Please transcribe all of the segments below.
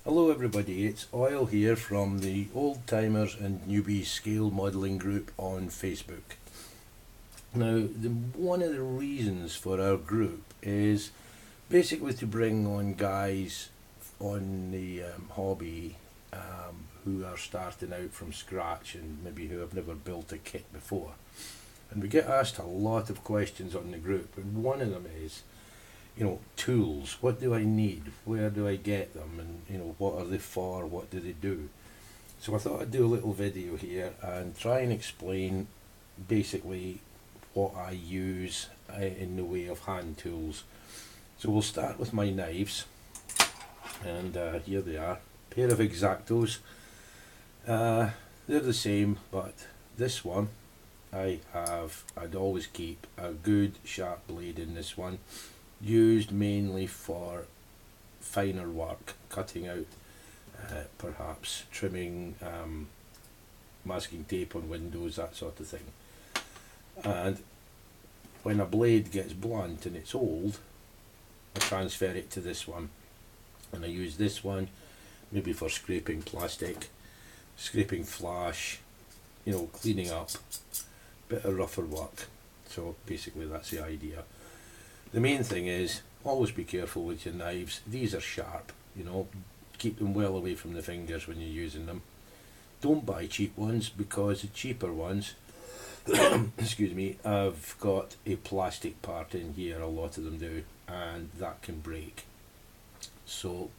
Hello everybody, it's Oil here from the Old Timers and Newbies Scale Modelling Group on Facebook. Now, one of the reasons for our group is basically to bring on guys on the hobby who are starting out from scratch and maybe who have never built a kit before. And we get asked a lot of questions on the group, and one of them is, tools. What do I need? Where do I get them? And what are they for? What do they do? So I thought I'd do a little video here and try and explain basically what I use in the way of hand tools. So we'll start with my knives, and here they are. Pair of X-Actos. They're the same, but this one I'd always keep a good sharp blade in this one, used mainly for finer work, cutting out perhaps trimming, masking tape on windows, that sort of thing. And when a blade gets blunt and it's old, I transfer it to this one, and I use this one maybe for scraping plastic, scraping flash, cleaning up, bit of rougher work. So basically that's the idea. The main thing is always be careful with your knives. These are sharp, keep them well away from the fingers when you're using them. Don't buy cheap ones, because the cheaper ones excuse me, have got a plastic part in here, a lot of them do, and that can break. So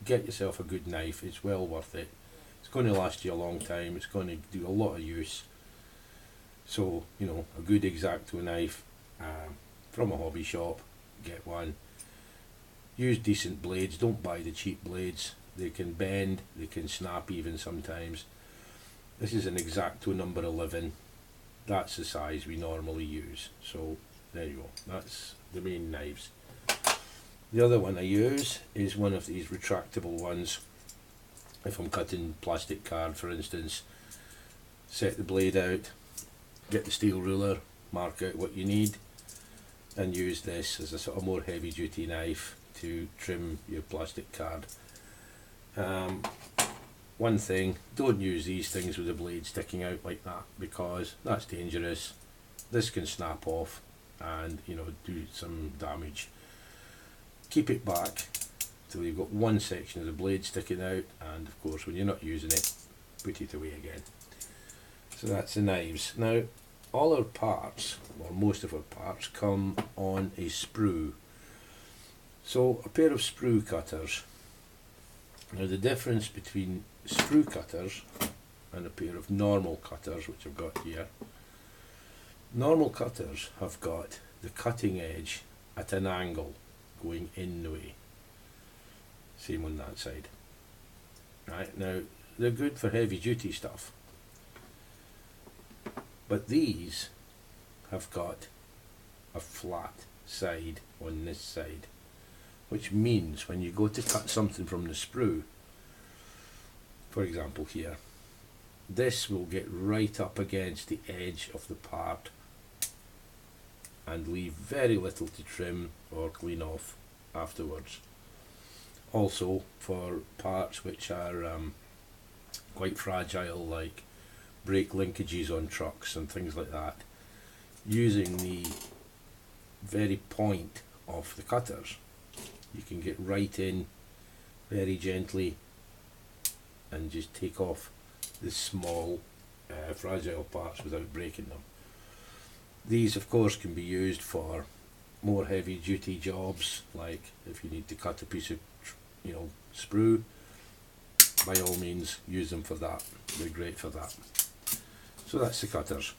get yourself a good knife, it's well worth it. It's going to last you a long time, it's going to do a lot of use. So, a good X-Acto knife from a hobby shop, get one. Use decent blades, don't buy the cheap blades. They can bend, they can snap even sometimes. This is an X-Acto number 11. That's the size we normally use. So there you go, that's the main knives. The other one I use is one of these retractable ones. If I'm cutting plastic card, for instance, set the blade out, get the steel ruler, mark out what you need, and use this as a sort of more heavy duty knife to trim your plastic card. One thing, don't use these things with the blade sticking out like that, because that's dangerous. This can snap off and do some damage. Keep it back till you've got one section of the blade sticking out, and of course when you're not using it, put it away again. So that's the knives. Now all our parts, or most of our parts, come on a sprue. So a pair of sprue cutters. Now the difference between sprue cutters and a pair of normal cutters, which I've got here, normal cutters have got the cutting edge at an angle going in the way. Same on that side. Right, now they're good for heavy duty stuff, but these have got a flat side on this side, which means when you go to cut something from the sprue, for example here, this will get right up against the edge of the part and leave very little to trim or clean off afterwards. Also for parts which are quite fragile, like brake linkages on trucks and things like that, using the very point of the cutters, you can get right in very gently and just take off the small fragile parts without breaking them. These of course can be used for more heavy duty jobs, like if you need to cut a piece of sprue, by all means use them for that. They're great for that. So that's the cutters.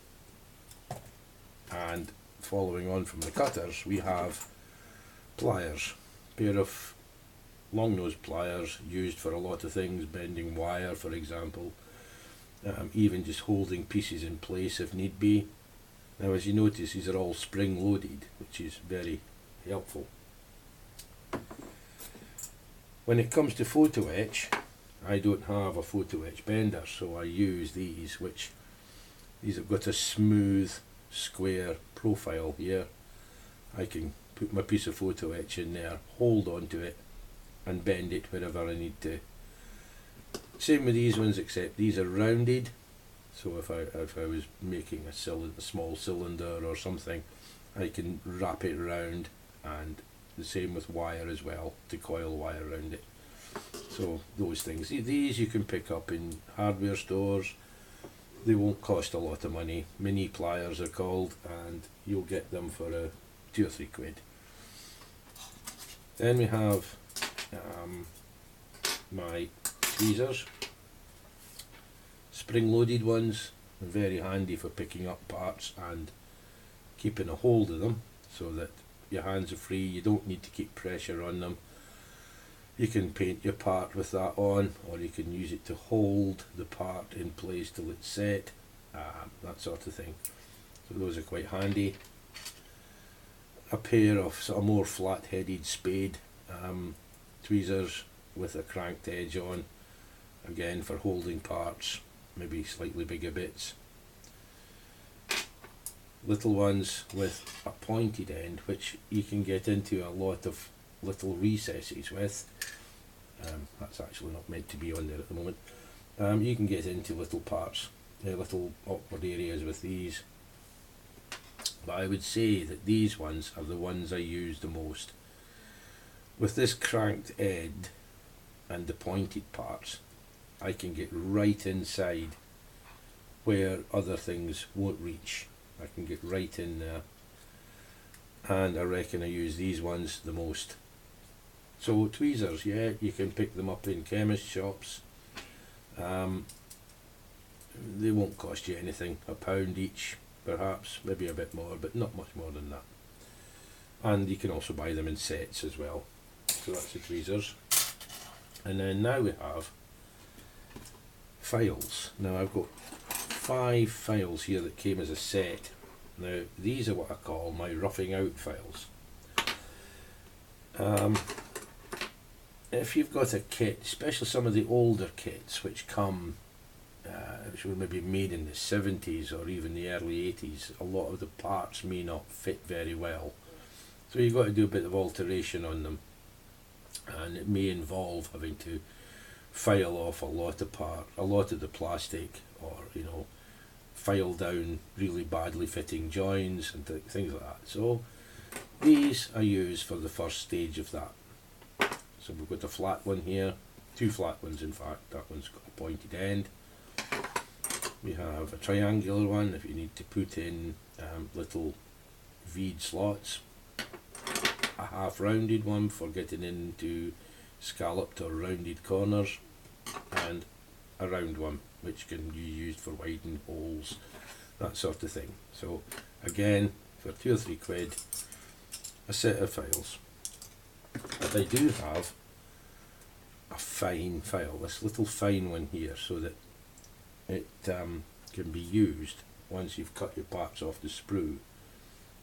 And following on from the cutters, we have pliers. Pair of long nose pliers used for a lot of things, bending wire for example, even just holding pieces in place if need be. Now as you notice, these are all spring loaded, which is very helpful. When it comes to photo etch, I don't have a photo etch bender, so I use these, which these have got a smooth square profile here. I can put my piece of photo etch in there, hold on to it, and bend it wherever I need to. Same with these ones, except these are rounded. So if I was making a small cylinder or something, I can wrap it round, and the same with wire as well, to coil wire around it. So those things. These you can pick up in hardware stores. They won't cost a lot of money. Mini pliers are called, and you'll get them for £2 or £3. Then we have my tweezers, spring-loaded ones, very handy for picking up parts and keeping a hold of them, so that your hands are free. You don't need to keep pressure on them. You can paint your part with that on, or you can use it to hold the part in place till it's set, that sort of thing. So those are quite handy. A pair of sort of more flat-headed spade tweezers with a cranked edge on, again for holding parts, maybe slightly bigger bits. Little ones with a pointed end, which you can get into a lot of little recesses with. That's actually not meant to be on there at the moment. You can get into little parts, little awkward areas with these. But I would say that these ones are the ones I use the most. With this cranked end and the pointed parts, I can get right inside where other things won't reach. I can get right in there, and I reckon I use these ones the most. So tweezers, yeah, you can pick them up in chemist shops. They won't cost you anything, £1 each perhaps, maybe a bit more, but not much more than that. And you can also buy them in sets as well. So that's the tweezers. And then now we have files. Now I've got 5 files here that came as a set. Now these are what I call my roughing out files. If you've got a kit, especially some of the older kits which come, which were maybe made in the 70s or even the early 80s, a lot of the parts may not fit very well. So you've got to do a bit of alteration on them, and it may involve having to file off a lot of the plastic, or file down really badly fitting joins and things like that. So these I use for the first stage of that. So we've got a flat one here, 2 flat ones in fact. That one's got a pointed end. We have a triangular one if you need to put in little V'd slots. A half rounded one for getting into scalloped or rounded corners, and a round one which can be used for widening holes, that sort of thing. So again, for £2 or £3, a set of files. But I do have a fine file, this little fine one here, so that it can be used once you've cut your parts off the sprue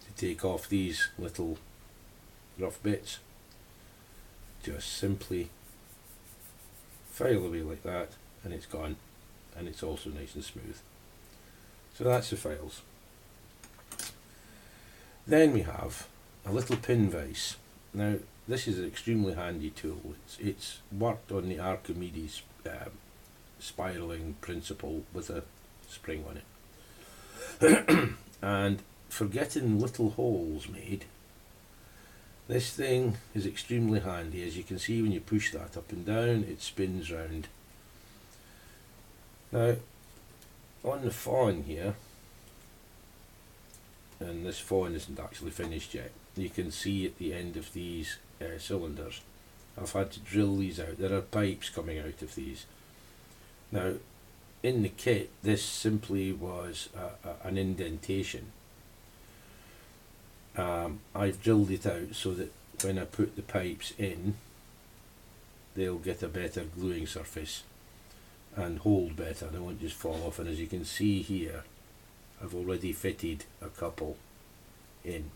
to take off these little rough bits. Just simply file away like that, and it's gone, and it's also nice and smooth. So that's the files. Then we have a little pin vise. Now this is an extremely handy tool. It's worked on the Archimedes spiraling principle with a spring on it. And for getting little holes made, this thing is extremely handy. As you can see, when you push that up and down, it spins round. Now on the fawn here, and this fawn isn't actually finished yet, you can see at the end of these cylinders, I've had to drill these out. There are pipes coming out of these. Now in the kit, this simply was an indentation. I've drilled it out so that when I put the pipes in, they'll get a better gluing surface and hold better. They won't just fall off. And as you can see here, I've already fitted a couple in.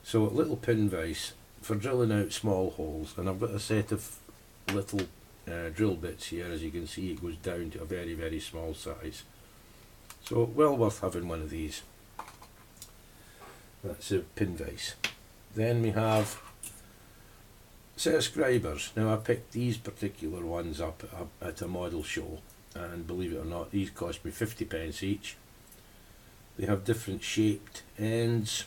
So a little pin vise for drilling out small holes, and I've got a set of little drill bits here. As you can see, it goes down to a very, very small size. So well worth having one of these. That's a pin vise. Then we have Set of scribers. Now I picked these particular ones up at a model show, and believe it or not, these cost me 50p each. They have different shaped ends,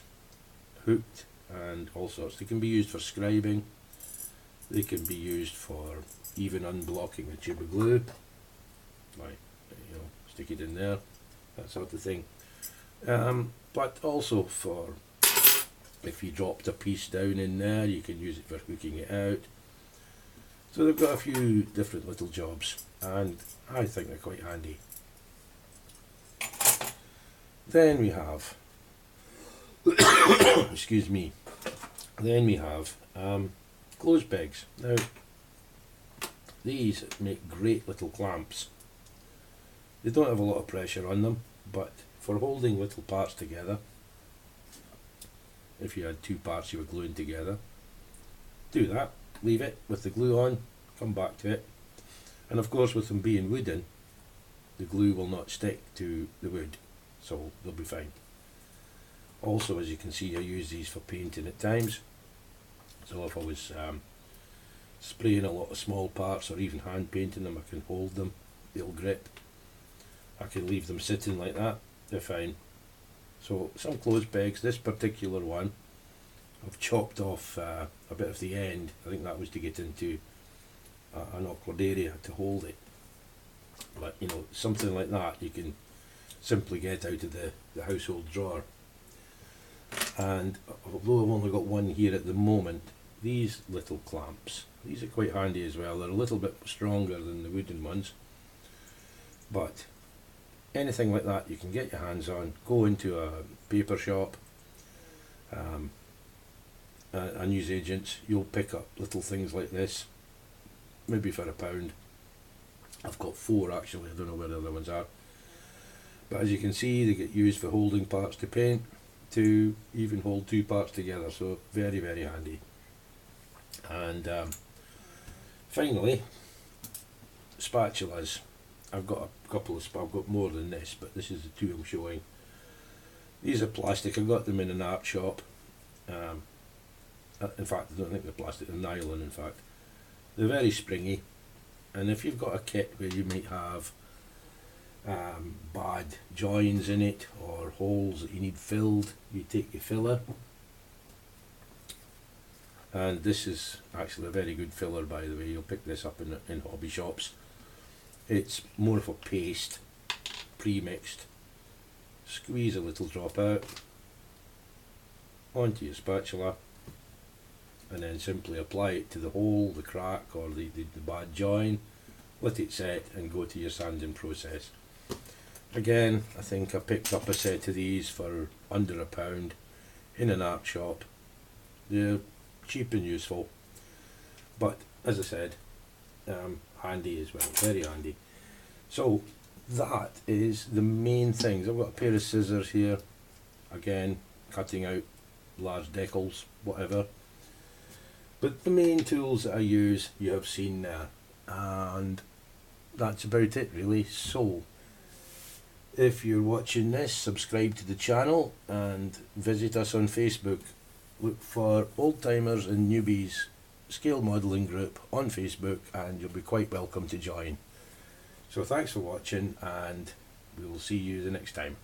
hooked and all sorts. They can be used for scribing, they can be used for even unblocking a tube of glue, like, you know, stick it in there, that sort of thing. But also for, if you dropped a piece down in there, you can use it for hooking it out. So they've got a few different little jobs, and I think they're quite handy. Then we have, excuse me, then we have clothes pegs. Now, these make great little clamps. They don't have a lot of pressure on them, but for holding little parts together, if you had two parts you were gluing together, do that, leave it with the glue on, come back to it, and of course with them being wooden, the glue will not stick to the wood, so they'll be fine. Also, as you can see, I use these for painting at times, so if I was spraying a lot of small parts or even hand painting them, I can hold them, they'll grip. I can leave them sitting like that, they're fine. So some clothes pegs. This particular one, I've chopped off a bit of the end. I think that was to get into an awkward area to hold it. But you know, something like that you can simply get out of the household drawer. And although I've only got one here at the moment, these little clamps, these are quite handy as well. They're a little bit stronger than the wooden ones, but anything like that you can get your hands on. Go into a paper shop, a newsagent's, you'll pick up little things like this, maybe for £1. I've got 4 actually, I don't know where the other ones are. But as you can see, they get used for holding parts to paint, to even hold 2 parts together, so very, very handy. And finally, spatulas. I've got a couple of, I've got more than this, but this is the 2 I'm showing. These are plastic. I got them in an art shop. In fact, I don't think they're plastic, they're nylon in fact. They're very springy, and if you've got a kit where you might have bad joins in it or holes that you need filled, you take your filler. And this is actually a very good filler, by the way. You'll pick this up in hobby shops. It's more of a paste, pre-mixed. Squeeze a little drop out onto your spatula, and then simply apply it to the hole, the crack or the bad join. Let it set and go to your sanding process. Again, I think I picked up a set of these for under £1 in an art shop. They're cheap and useful, but as I said, handy as well, very handy. So that is the main things. I've got a pair of scissors here, again cutting out large decals, whatever. But the main tools that I use you have seen there, and that's about it really. So if you're watching this, subscribe to the channel and visit us on Facebook. Look for Old Timers and Newbies Scale Modelling Group on Facebook, and you'll be quite welcome to join. So thanks for watching, and we will see you the next time.